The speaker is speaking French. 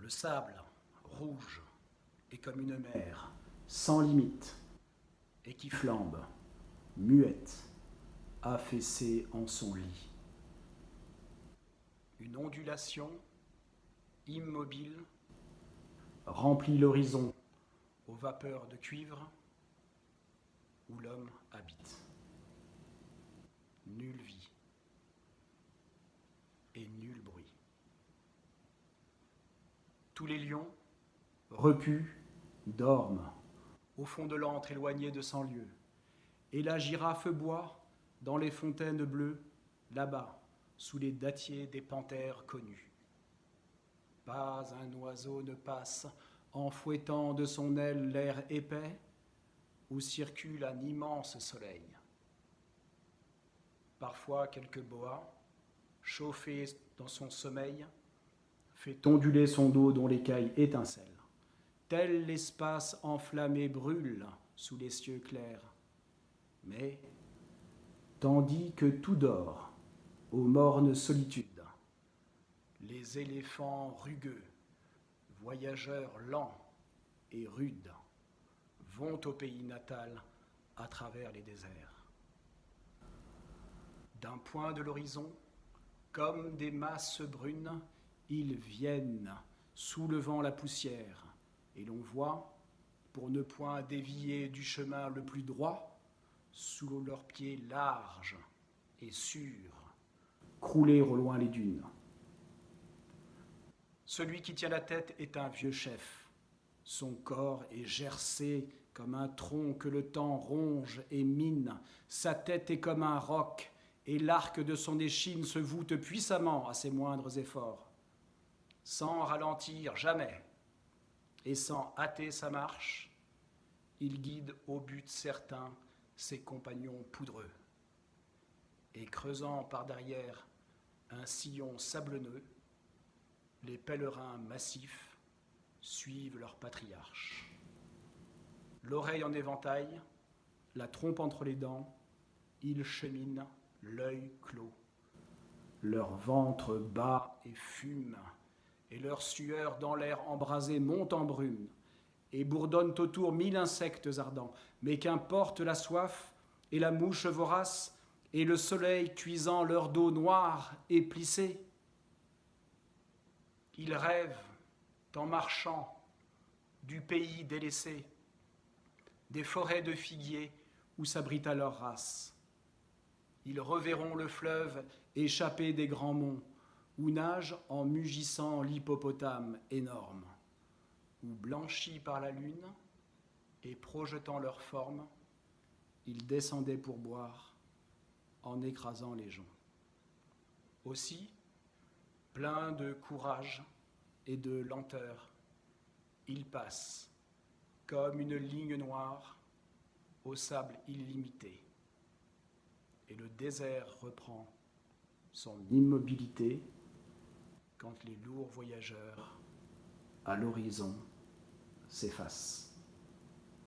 Le sable, rouge, est comme une mer, sans limite, et qui flambe, muette, affaissée en son lit. Une ondulation, immobile, remplit l'horizon aux vapeurs de cuivre où l'homme habite. Nulle vie et nul bruit. Tous les lions, repus, dorment au fond de l'antre éloigné de 100 lieues, et la girafe boit dans les fontaines bleues, là-bas, sous les dattiers des panthères connues. Pas un oiseau ne passe en fouettant de son aile l'air épais où circule un immense soleil. Parfois quelque boa, chauffé dans son sommeil, fait onduler son dos dont l'écaille étincelle. Tel l'espace enflammé brûle sous les cieux clairs. Mais, tandis que tout dort, aux mornes solitudes, les éléphants rugueux, voyageurs lents et rudes, vont au pays natal à travers les déserts. D'un point de l'horizon, comme des masses brunes, ils viennent, soulevant la poussière, et l'on voit, pour ne point dévier du chemin le plus droit, sous leurs pieds larges et sûrs, crouler au loin les dunes. Celui qui tient la tête est un vieux chef. Son corps est gercé comme un tronc que le temps ronge et mine. Sa tête est comme un roc, et l'arc de son échine se voûte puissamment à ses moindres efforts. Sans ralentir jamais, et sans hâter sa marche, il guide au but certain ses compagnons poudreux. Et creusant par derrière un sillon sablonneux, les pèlerins massifs suivent leur patriarche. L'oreille en éventail, la trompe entre les dents, ils cheminent, l'œil clos. Leur ventre bat et fume, et leur sueur dans l'air embrasé monte en brume, et bourdonnent autour 1000 insectes ardents. Mais qu'importe la soif, et la mouche vorace, et le soleil cuisant leur dos noir et plissé. Ils rêvent, en marchant, du pays délaissé, des forêts de figuiers où s'abrita leur race. Ils reverront le fleuve échappé des grands monts, où nage en mugissant l'hippopotame énorme, où blanchis par la lune et projetant leur forme, ils descendaient pour boire en écrasant les joncs. Aussi, plein de courage et de lenteur, ils passent comme une ligne noire au sable illimité, et le désert reprend son immobilité quand les lourds voyageurs à l'horizon s'effacent.